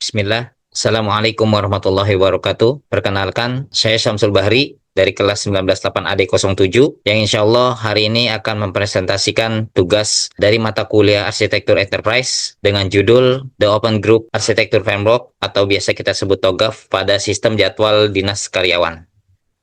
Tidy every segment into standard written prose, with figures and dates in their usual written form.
Bismillah. Assalamualaikum warahmatullahi wabarakatuh. Perkenalkan, saya Syamsul Bahri dari kelas 198AD07 yang insya Allah hari ini akan mempresentasikan tugas dari mata kuliah Arsitektur Enterprise dengan judul The Open Group Architecture Framework atau biasa kita sebut TOGAF pada sistem jadwal dinas karyawan.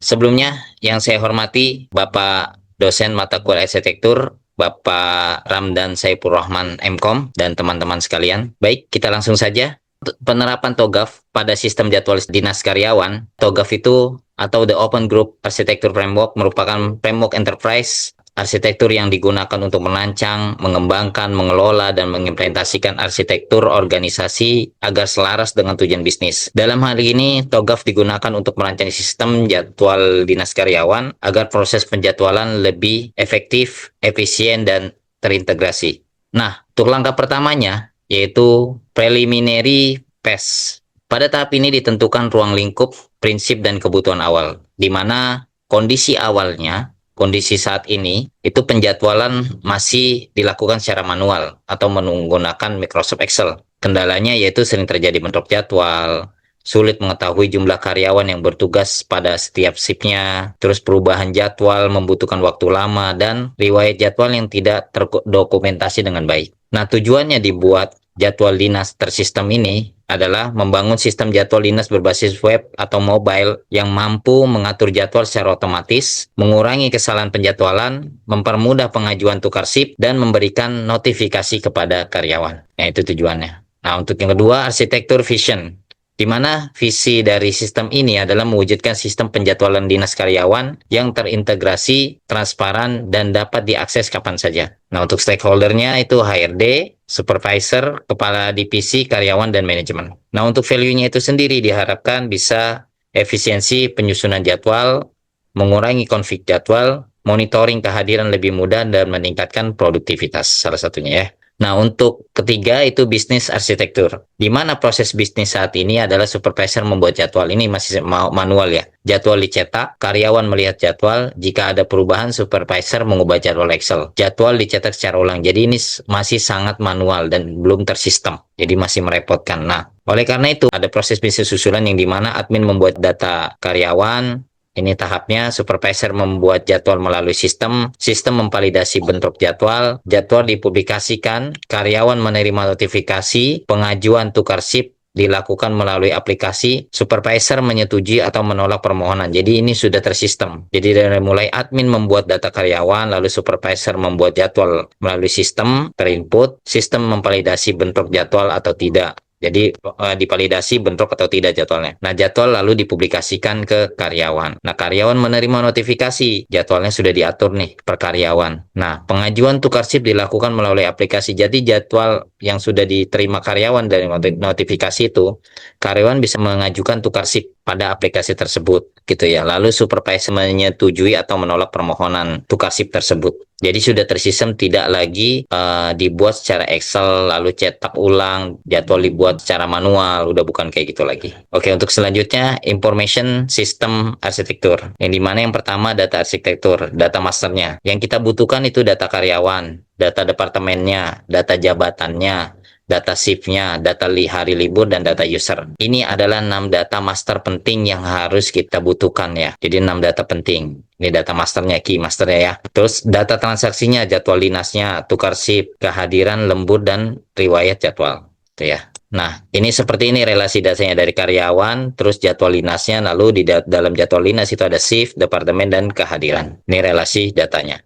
Sebelumnya, yang saya hormati Bapak dosen mata kuliah arsitektur, Bapak Ramdan Saipur Rahman MKOM, dan teman-teman sekalian. Baik, kita langsung saja. Penerapan TOGAF pada sistem jadwal dinas karyawan. TOGAF itu atau The Open Group Architecture Framework merupakan framework enterprise arsitektur yang digunakan untuk merancang, mengembangkan, mengelola, dan mengimplementasikan arsitektur organisasi agar selaras dengan tujuan bisnis. Dalam hal ini, TOGAF digunakan untuk merancang sistem jadwal dinas karyawan agar proses penjadwalan lebih efektif, efisien, dan terintegrasi. Nah, untuk langkah pertamanya, yaitu preliminary phase. Pada tahap ini ditentukan ruang lingkup, prinsip, dan kebutuhan awal, di mana kondisi awalnya, kondisi saat ini, itu penjadwalan masih dilakukan secara manual atau menggunakan Microsoft Excel. Kendalanya yaitu sering terjadi bentrok jadwal, sulit mengetahui jumlah karyawan yang bertugas pada setiap shiftnya, terus perubahan jadwal membutuhkan waktu lama, dan riwayat jadwal yang tidak terdokumentasi dengan baik. Nah, tujuannya dibuat jadwal dinas tersistem ini adalah membangun sistem jadwal dinas berbasis web atau mobile yang mampu mengatur jadwal secara otomatis, mengurangi kesalahan penjadwalan, mempermudah pengajuan tukar shift, dan memberikan notifikasi kepada karyawan. Nah, itu tujuannya. Nah, untuk yang kedua, arsitektur vision, di mana visi dari sistem ini adalah mewujudkan sistem penjadwalan dinas karyawan yang terintegrasi, transparan, dan dapat diakses kapan saja. Nah, untuk stakeholdernya itu HRD, supervisor, kepala divisi, karyawan, dan manajemen. Nah, untuk value-nya itu sendiri diharapkan bisa efisiensi penyusunan jadwal, mengurangi konflik jadwal, monitoring kehadiran lebih mudah, dan meningkatkan produktivitas, salah satunya ya. Nah, untuk ketiga itu bisnis arsitektur. Di mana proses bisnis saat ini adalah supervisor membuat jadwal. Ini masih manual ya. Jadwal dicetak, karyawan melihat jadwal. Jika ada perubahan, supervisor mengubah jadwal Excel. Jadwal dicetak secara ulang. Jadi ini masih sangat manual dan belum tersistem. Jadi masih merepotkan. Nah, oleh karena itu ada proses bisnis susulan yang dimana admin membuat data karyawan. Ini tahapnya, supervisor membuat jadwal melalui sistem memvalidasi bentuk jadwal, jadwal dipublikasikan, karyawan menerima notifikasi, pengajuan tukar shift dilakukan melalui aplikasi, supervisor menyetujui atau menolak permohonan. Jadi ini sudah tersistem. Jadi dari mulai admin membuat data karyawan, lalu supervisor membuat jadwal melalui sistem, terinput, sistem memvalidasi bentuk jadwal atau tidak. Jadi divalidasi bentrok atau tidak jadwalnya. Nah, jadwal lalu dipublikasikan ke karyawan. Nah, karyawan menerima notifikasi. Jadwalnya sudah diatur nih per karyawan. Nah, pengajuan tukar shift dilakukan melalui aplikasi. Jadi jadwal yang sudah diterima karyawan dari notifikasi itu, karyawan bisa mengajukan tukar shift pada aplikasi tersebut gitu ya. Lalu supervisor menyetujui atau menolak permohonan tukar shift tersebut. Jadi sudah tersistem, tidak lagi dibuat secara Excel lalu cetak ulang, jadwal dibuat secara manual, udah bukan kayak gitu lagi. Oke, untuk selanjutnya information system arsitektur. Yang dimana yang pertama data arsitektur, data masternya. Yang kita butuhkan itu data karyawan, data departemennya, data jabatannya, data shift-nya, data hari libur, dan data user. Ini adalah 6 data master penting yang harus kita butuhkan ya. Jadi 6 data penting. Ini data masternya, key masternya ya. Terus data transaksinya, jadwal dinasnya, tukar shift, kehadiran, lembur, dan riwayat jadwal. Itu ya. Nah, ini seperti ini relasi datanya dari karyawan, terus jadwal dinasnya, lalu di dalam jadwal dinas itu ada shift, departemen, dan kehadiran. Ini relasi datanya.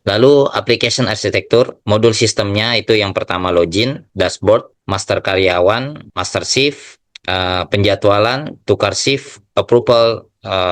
Lalu application arsitektur, modul sistemnya itu yang pertama login, dashboard, master karyawan, master shift, penjadwalan, tukar shift, approval,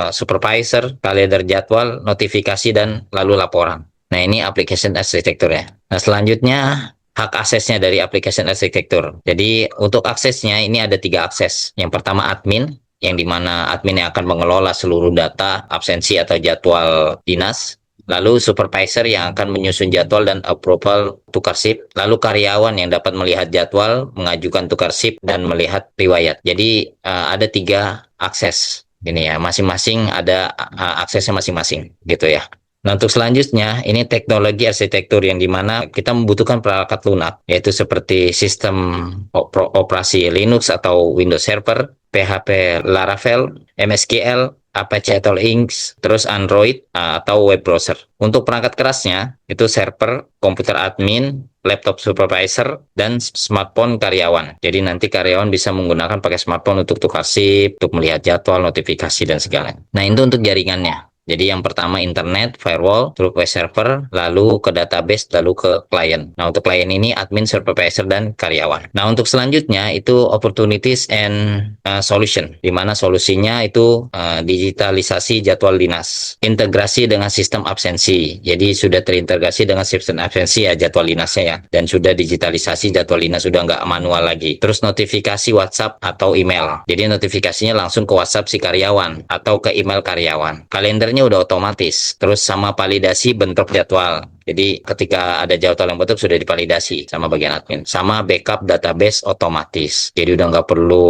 supervisor, kalender jadwal, notifikasi, dan lalu laporan. Nah, ini application arsitektur ya. Nah, selanjutnya hak aksesnya dari application arsitektur. Jadi untuk aksesnya ini ada 3 akses. Yang pertama admin, yang dimana admin yang akan mengelola seluruh data, absensi atau jadwal dinas. Lalu supervisor yang akan menyusun jadwal dan approval tukar shift. Lalu karyawan yang dapat melihat jadwal, mengajukan tukar shift, dan melihat riwayat. Jadi ada 3 akses. Ini ya, masing-masing ada aksesnya masing-masing gitu ya. Nah, untuk selanjutnya, ini teknologi arsitektur yang dimana kita membutuhkan perangkat lunak, yaitu seperti sistem operasi Linux atau Windows Server, PHP Laravel, MSQL, Apache atau Lynx, terus Android atau web browser. Untuk perangkat kerasnya, itu server, komputer admin, laptop supervisor, dan smartphone karyawan. Jadi nanti karyawan bisa menggunakan pakai smartphone untuk tukar SIP, untuk melihat jadwal, notifikasi, dan segala. Nah, itu untuk jaringannya. Jadi yang pertama internet, firewall, terus ke server, lalu ke database, lalu ke klien. Nah, untuk klien ini admin, supervisor, dan karyawan. Nah, untuk selanjutnya itu opportunities and solution, di mana solusinya itu digitalisasi jadwal dinas, integrasi dengan sistem absensi. Jadi sudah terintegrasi dengan sistem absensi ya jadwal dinasnya ya, dan sudah digitalisasi jadwal dinas, sudah nggak manual lagi. Terus notifikasi WhatsApp atau email. Jadi notifikasinya langsung ke WhatsApp si karyawan atau ke email karyawan. Kalendernya udah otomatis, terus sama validasi bentuk jadwal. Jadi ketika ada jadwal yang bentuk sudah divalidasi sama bagian admin. Sama backup database otomatis. Jadi udah nggak perlu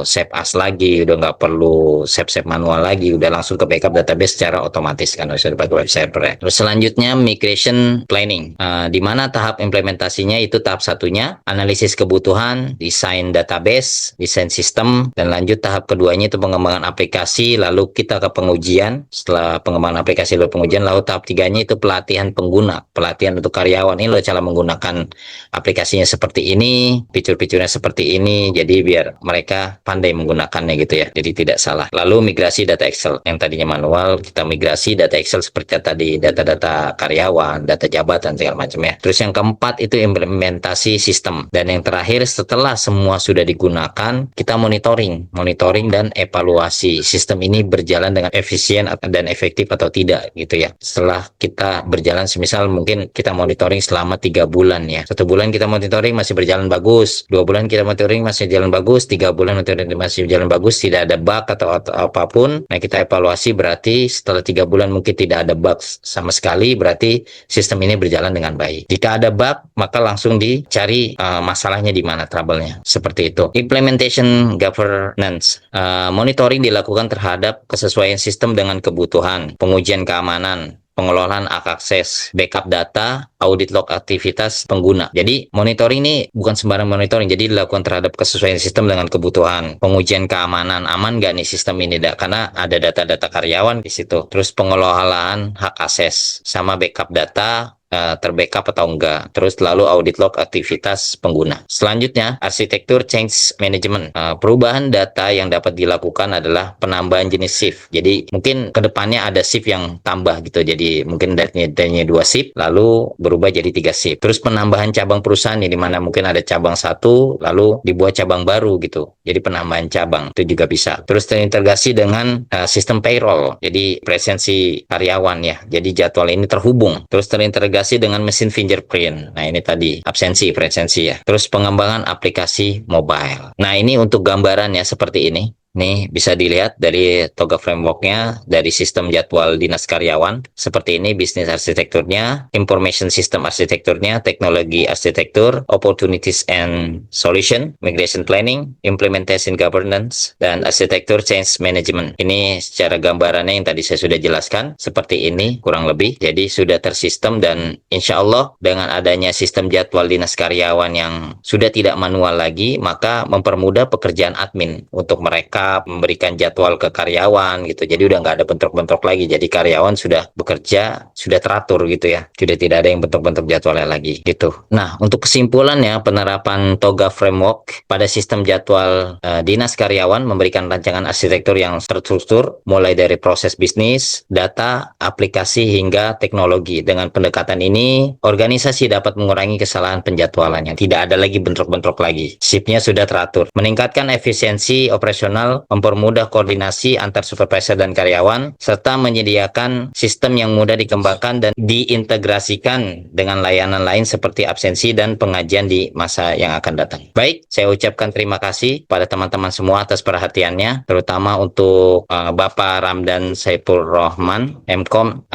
save as lagi, udah nggak perlu save manual lagi, udah langsung ke backup database secara otomatis kan sudah pakai web server ya. Terus selanjutnya migration planning, di mana tahap implementasinya itu tahap satunya analisis kebutuhan, desain database, desain sistem, dan lanjut tahap keduanya itu pengembangan aplikasi, lalu kita ke pengujian. Setelah pengembangan aplikasi lalu pengujian, lalu tahap tiganya itu pelatihan pengguna, pelatihan untuk karyawan. Ini loh cara menggunakan aplikasinya seperti ini, fitur-fiturnya seperti ini, jadi biar mereka pandai menggunakannya gitu ya, jadi tidak salah. Lalu migrasi data Excel, yang tadinya manual kita migrasi data Excel seperti tadi, data-data karyawan, data jabatan segala macam ya. Terus yang keempat itu implementasi sistem, dan yang terakhir setelah semua sudah digunakan, kita monitoring dan evaluasi sistem ini berjalan dengan efisien dan efektif atau tidak gitu ya. Setelah kita berjalan, semisal mungkin kita monitoring selama 3 bulan ya, 1 bulan kita monitoring masih berjalan bagus, 2 bulan kita monitoring masih jalan bagus, 3 bulan monitoring masih jalan bagus, tidak ada bug atau apapun. Nah, kita evaluasi, berarti setelah 3 bulan mungkin tidak ada bug sama sekali, berarti sistem ini berjalan dengan baik. Jika ada bug, maka langsung dicari masalahnya di mana, trouble-nya. Seperti itu. Implementation governance, monitoring dilakukan terhadap kesesuaian sistem dengan kebutuhan, pengujian keamanan, pengelolaan akses, backup data, audit log aktivitas pengguna. Jadi monitoring ini bukan sembarang monitoring, jadi dilakukan terhadap kesesuaian sistem dengan kebutuhan, pengujian keamanan, aman nggak nih sistem ini, karena ada data-data karyawan di situ. Terus pengelolaan hak akses, sama backup data, terbackup atau enggak. Terus lalu audit log aktivitas pengguna. Selanjutnya, arsitektur change management. Perubahan data yang dapat dilakukan adalah penambahan jenis shift. Jadi mungkin kedepannya ada shift yang tambah gitu. Jadi mungkin datanya 2 shift, lalu berubah jadi 3 shift. Terus penambahan cabang perusahaan, di mana mungkin ada cabang 1, lalu dibuat cabang baru gitu. Jadi penambahan cabang itu juga bisa. Terus terintegrasi dengan sistem payroll. Jadi presensi karyawan ya. Jadi jadwal ini terhubung. Terus terintegrasi dengan mesin fingerprint. Nah, ini tadi absensi, presensi ya. Terus pengembangan aplikasi mobile. Nah, ini untuk gambarannya seperti ini. Nih bisa dilihat dari Toga frameworknya, dari sistem jadwal dinas karyawan seperti ini, bisnis arsitekturnya, information system arsitekturnya, teknologi arsitektur, opportunities and solution, migration planning, implementation governance, dan arsitektur change management. Ini secara gambarannya yang tadi saya sudah jelaskan seperti ini kurang lebih. Jadi sudah tersistem, dan insya Allah dengan adanya sistem jadwal dinas karyawan yang sudah tidak manual lagi, maka mempermudah pekerjaan admin untuk mereka memberikan jadwal ke karyawan gitu. Jadi udah nggak ada bentrok-bentrok lagi. Jadi karyawan sudah bekerja, sudah teratur gitu ya. Sudah tidak ada yang bentrok-bentrok jadwalnya lagi gitu. Nah, untuk kesimpulannya, penerapan Toga Framework pada sistem jadwal dinas karyawan memberikan rancangan arsitektur yang terstruktur, mulai dari proses bisnis, data, aplikasi, hingga teknologi. Dengan pendekatan ini, organisasi dapat mengurangi kesalahan penjadwalannya. Tidak ada lagi bentrok-bentrok lagi. Shift-nya sudah teratur. Meningkatkan efisiensi operasional, mempermudah koordinasi antar supervisor dan karyawan, serta menyediakan sistem yang mudah dikembangkan dan diintegrasikan dengan layanan lain seperti absensi dan pengajian di masa yang akan datang. Baik, saya ucapkan terima kasih pada teman-teman semua atas perhatiannya, terutama untuk Bapak Ramdan Saiful Rahman, MKOM,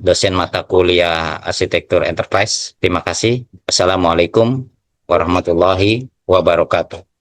dosen mata kuliah Arsitektur Enterprise. Terima kasih. Assalamualaikum warahmatullahi wabarakatuh.